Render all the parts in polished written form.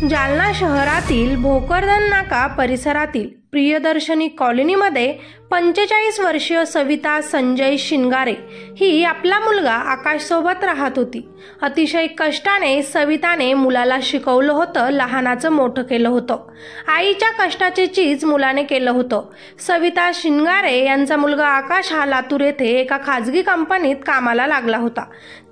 जालना शहरातील भोकरदन नाका परिसरातील प्रियदर्शनी कॉलनीमध्ये 45 वर्षीय सविता संजय शिंगारे ही आपला मुलगा आकाश सोबत राहत होती। अतिशय कष्टाने सविताने मुलाला शिकवलं होतं, लहानाचं मोठं केलं होतं। आईच्या कष्टाचे चीज मुलाने केलं होतं। सविता शिंगारे यांचा मुलगा आकाश हा लातूर येथे एका खाजगी कंपनीत कामाला लागला होता,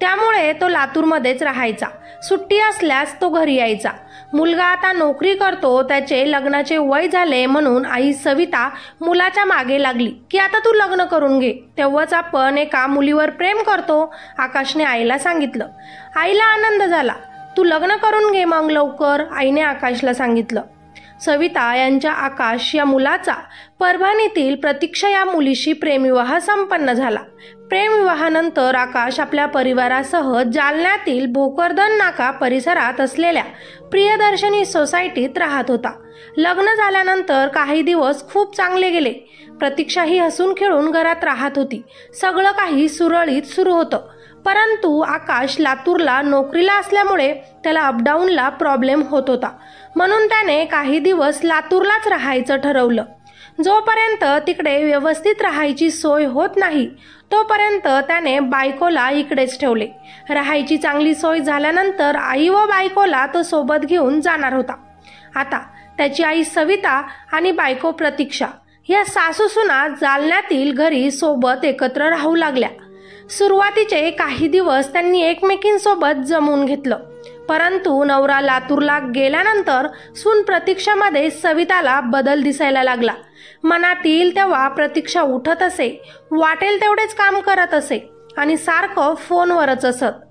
त्यामुळे तो लातूरमध्येच राहायचा। सुट्टी असल्यास तो घरी यायचा। मुलगा आता नोकरी करतो, त्याचे लग्नाचे वय झाले म्हणून आई सविता मुलाच्या मागे लागली की आता तू लग्न करून घे, तेव्हाच आपण एका मुलीवर प्रेम करतो, आकाशने आईला सांगितलं। आईला आनंद झाला। तू लग्न करून घे मग लवकर, आईने आकाशला सांगितलं। सविता यांच्या आकाश या मुलाचा परभणीतील प्रतीक्षा या मुलीशी प्रेमविवाह संपन्न झाला। प्रेमविवाहानंतर आकाश आपल्या परिवारासह जालन्यातील भोकरदन नाका परिसरात असलेल्या प्रियदर्शनी सोसायटीत राहत होता। लग्न झाल्यानंतर काही दिवस खूप चांगले गेले। प्रतीक्षा ही हसून खेळून घरात राहत होती। सगळं काही सुरळीत सुरू होतं, परंतु आकाश लातूरला नोकरीला असल्यामुळे त्याला अपडाऊनला प्रॉब्लेम होत होता, म्हणून त्याने काही दिवस लातूरलाच राहायचं ठरवलं। जोपर्यंत तिकडे व्यवस्थित राहायची सोय होत नाही तोपर्यंत त्याने बायकोला इकडेच ठेवले। राहायची चांगली सोय झाल्यानंतर आई व बायकोला तो सोबत घेऊन जाणार होता। आता त्याची आई सविता आणि बायको प्रतीक्षा या सासूसुना जालन्यातील घरी सोबत एकत्र राहू लागल्या। सुरुवातीचे काही दिवस त्यांनी एकमेकींसोबत जमवून घेतलं, परंतु नवरा लातूरला गेल्यानंतर सून प्रतीक्षामध्ये सविताला बदल दिसायला लागला। मनातील तेव्हा प्रतीक्षा उठत असे, वाटेल तेवढेच काम करत असे आणि सारखं फोनवरच असत।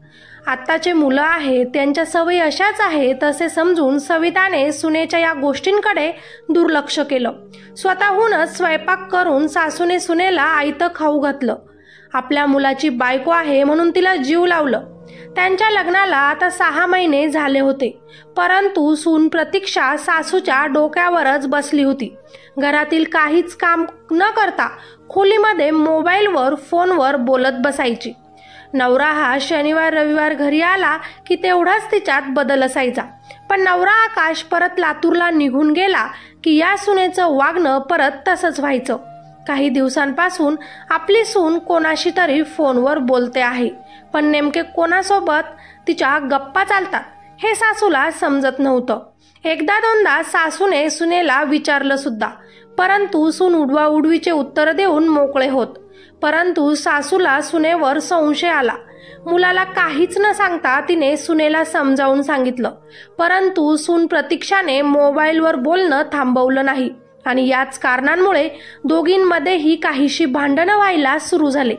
आत्ताचे मुलं आहेत, त्यांच्या सवयी अशाच आहेत असे समजून सविताने सुनेच्या या गोष्टींकडे दुर्लक्ष केलं। स्वतःहूनच स्वयंपाक करून सासूने सुनेला आयतं खाऊ घातलं। आपल्या मुलाची बायको आहे म्हणून तिला जीव लावलं। त्यांच्या लग्नाला आता 6 महिने झाले होते, परंतु सून प्रतीक्षा सासूच्या डोक्यावरच बसली होती। घरातील काहीच काम न करता खोलीमध्ये मोबाईलवर फोनवर बोलत बसायची। नवरा हा शनिवार रविवार घरी आला की तेवढाच तिच्यात बदल असायचा, पण नवरा आकाश परत लातूरला निघून गेला की या सुनेचं वागणं परत तसंच व्हायचं। काही दिवसांपासून आपली सून कोणाशी तरी फोनवर बोलते आहे, पण नेमके कोणासोबत तिच्या गप्पा चालतात हे सासूला समजत नव्हतं। एकदा दोनदा सासूने सुनेला विचारलं सुद्धा, परंतु सून उडवाउडवीचे उत्तर देऊन मोकळे होत। परंतु सासूला सुनेवर संशय आला। मुलाला काहीच न सांगता तिने सुनेला समजावून सांगितलं, परंतु सून प्रतीक्षाने मोबाईलवर बोलणं थांबवलं नाही आणि याच कारणांमुळे दोघींमध्येही काहीशी भांडणं व्हायला सुरू झाले।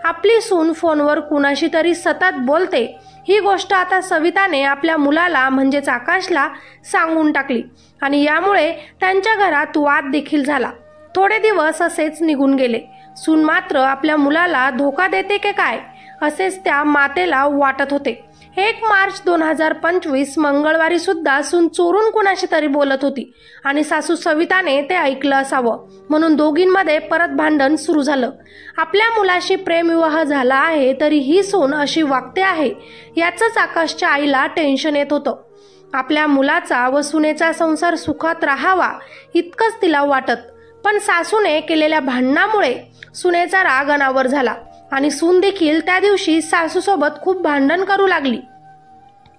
आपली सून फोनवर कुणाशी तरी सतत बोलते ही गोष्ट आता सविताने आपल्या मुलाला म्हणजेच आकाशला सांगून टाकली आणि यामुळे त्यांच्या घरात वाद देखील झाला। थोडे दिवस असेच निघून गेले। सून मात्र आपल्या मुलाला धोका देते की काय असेच त्या मातेला वाटत होते। 1 मार्च 2025 मंगळवारी सुद्धा सून चोरून कुणाशी तरी बोलत होती आणि सासू सविताने ते ऐकलं असावं, म्हणून दोघींमध्ये परत भांडण सुरू झालं। आपल्या मुलाशी प्रेमविवाह झाला आहे तरी ही सून अशी वागते आहे याचंच आकाशच्या आईला टेन्शन येत होतं। आपल्या मुलाचा व सुनेचा संसार सुखात राहावा इतकंच तिला वाटत, पण सासूने केलेल्या भांडणामुळे सुनेचा राग अनावर झाला आणि सून देखील त्या दिवशी सासूसोबत खूप भांडण करू लागली।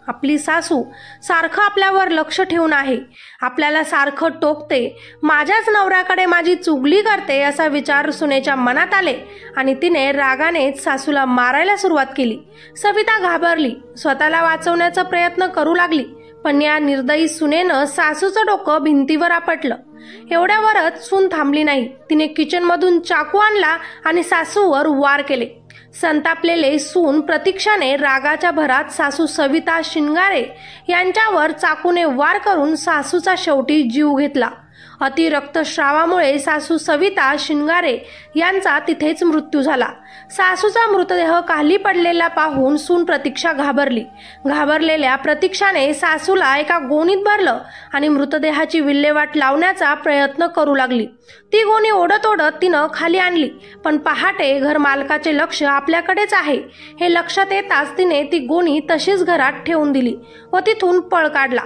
आपली सासू सारखं आपल्यावर लक्ष ठेवून आहे, आपल्याला सारखं टोकते, माझ्याच नवऱ्याकडे माझी चुगली करते असा विचार सुनेच्या मनात आले आणि तिने रागानेच सासूला मारायला सुरुवात केली। सविता घाबरली, स्वतःला वाचवण्याचा प्रयत्न करू लागली, पण या निर्दयी सुनेनं सासूचं डोकं भिंतीवर आपटलं। एवढ्यावरच सून थांबली नाही, तिने किचनमधून चाकू आणला आणि सासूवर वार केले। संतापलेले सून प्रतीक्षाने रागाच्या भरात सासू सविता शिंगारे यांच्यावर चाकूने वार करून सासूचा शेवटी जीव घेतला। अति रक्तस्रावामुळे सासू सविता शिंगारे यांचा तिथेच मृत्यू झाला। सासूचा मृतदेह खाली पडलेला पाहून सून प्रतीक्षा घाबरली। घाबरलेल्या प्रतीक्षाने सासूला एका गोणीत भरलं आणि मृतदेहाची विल्हेवाट लावण्याचा प्रयत्न करू लागली। ती गोणी ओढत ओढत तिनं खाली आणली, पण पहाटे घर मालकाचे लक्ष आपल्याकडेच आहे हे लक्षात येताच तिने ती गोणी तशीच घरात ठेवून दिली व तिथून पळ काढला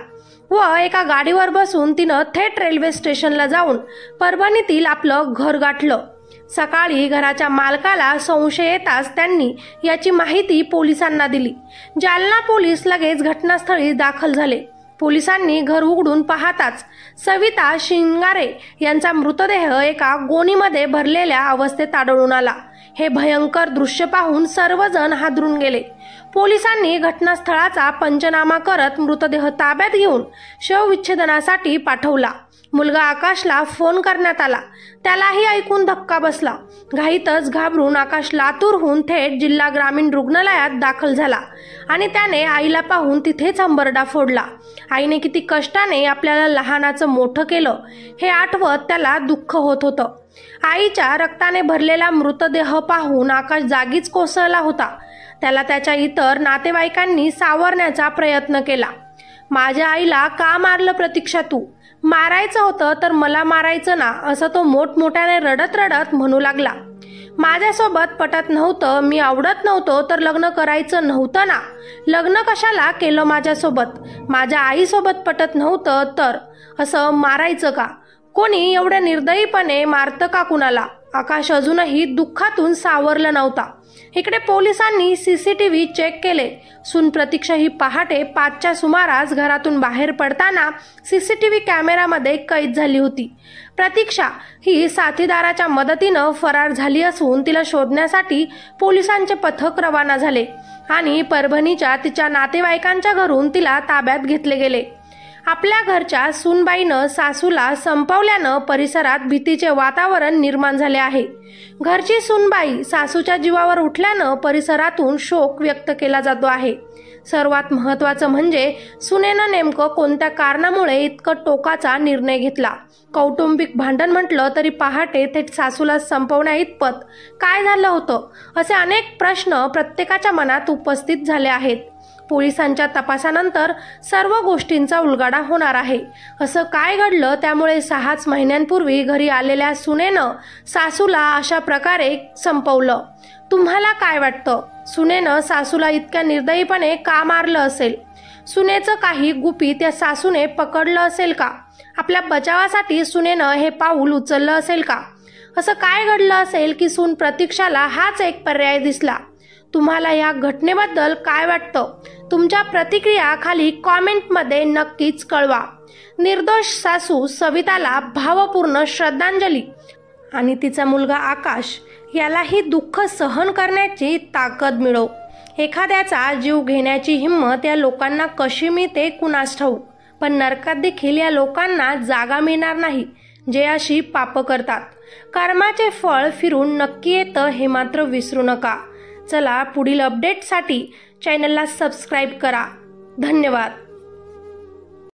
व एका गाडीवर बसून तिनं थेट रेल्वे स्टेशनला जाऊन परभणीतील आपलं घर गाठलं। सकाळी घराच्या मालकाला संशय येताच त्यांनी याची माहिती पोलिसांना दिली। जालना पोलीस लगेच घटनास्थळी दाखल झाले। पोलिसांनी घर उघडून पाहताच सविता शिंगारे यांचा मृतदेह एका गोणीमध्ये भरलेल्या अवस्थेत आढळून आला। हे भयंकर दृश्य पाहून सर्वजण हादरून गेले। पोलिसांनी घटनास्थळाचा पंचनामा करत मृतदेह ताब्यात घेऊन शवविच्छेदनासाठी पाठवला। मुलगा आकाशला फोन करण्यात आला, त्यालाही ऐकून धक्का बसला। घाईतच घाबरून आकाश लातूरहून थेट जिल्हा ग्रामीण रुग्णालयात दाखल झाला आणि त्याने आईला पाहून तिथेच हंबरडा फोडला। आईने किती कष्टाने आपल्याला लहानाचं मोठं केलं हे आठवत त्याला दुःख होत होतं। आईच्या रक्ताने भरलेला मृतदेह पाहून आकाश जागीच कोसळला होता। त्याला त्याच्या इतर नातेवाईकांनी सावरण्याचा प्रयत्न केला। माझ्या आईला का मारलं प्रतीक्षा तू? मारायचं होतं तर मला मारायचं ना, असं तो मोठमोठ्याने रडत रडत म्हणू लागला। माझ्यासोबत पटत नव्हतं, मी आवडत नव्हतो तर लग्न करायचं नव्हतं ना। लग्न कशाला केलं माझ्यासोबत? माझ्या आईसोबत पटत नव्हतं तर असं मारायचं का? कोणी एवढ्या निर्दयीपणे मारतं का कुणाला? आकाश अजूनही दुःखातून सावरला नव्हता। इकडे पोलिसांनी सीसीटीव्ही चेक केले। सून प्रतीक्षा ही पहाटे 5च्या सुमारास घरातून बाहेर पडताना सीसीटीव्ही कॅमेऱ्यामध्ये कैद झाली होती। प्रतीक्षा ही साथीदाराच्या मदतीनं फरार झाली असून तिला शोधण्यासाठी पोलिसांचे पथक रवाना झाले आणि परभणीच्या तिच्या नातेवाईकांच्या घरून तिला ताब्यात घेतले गेले। आपल्या घरच्या सूनबाईनं सासूला संपवल्यानं परिसरात भीतीचे वातावरण निर्माण झाले आहे। घरची सूनबाई सासूच्या जीवावर उठल्यानं परिसरातून शोक व्यक्त केला जातो आहे। सर्वात महत्त्वाचं म्हणजे सुनेनं नेमकं कोणत्या कारणामुळे इतकं टोकाचा निर्णय घेतला? कौटुंबिक भांडण म्हटलं तरी पहाटे थेट सासूला संपवण्या इतपत काय झालं होतं? असे अनेक प्रश्न प्रत्येकाच्या मनात उपस्थित झाले आहेत। पोलिसांच्या तपासानंतर सर्व गोष्टींचा उलगडा होणार आहे। असं काय घडलं त्यामुळे 6 महिन्यांपूर्वी घरी आलेल्या सुनेनं सासूला अशा प्रकारे संपवलं? तुम्हाला काय वाटतं? सुनेनं सासूला इतक्या निर्दयीपणे का मारलं असेल? सुनेचं काही गुपित त्या सासूने पकडलं असेल का? आपल्या बचावासाठी सुनेनं हे पाऊल उचललं असेल का? असं काय घडलं असेल की सून प्रतीक्षाला हाच एक पर्याय दिसला? तुम्हाला या घटनेबद्दल काय वाटतं? तुमच्या प्रतिक्रिया खाली कॉमेंटमध्ये नक्कीच कळवा। निर्दोष सासू सविताला भावपूर्ण श्रद्धांजली आणि तिचा मुलगा आकाश यालाही दुःख सहन करण्याची ताकद मिळो। एखाद्याचा जीव घेण्याची हिंमत या लोकांना कशी मिळते कुणास ठाऊक, पण नरकात देखील या लोकांना जागा मिळणार नाही जे अशी पाप करतात। कर्माचे फळ फिरून नक्की येतं हे मात्र विसरू नका। चला पुढील अपडेटसाठी चॅनलला सबस्क्राईब करा। धन्यवाद।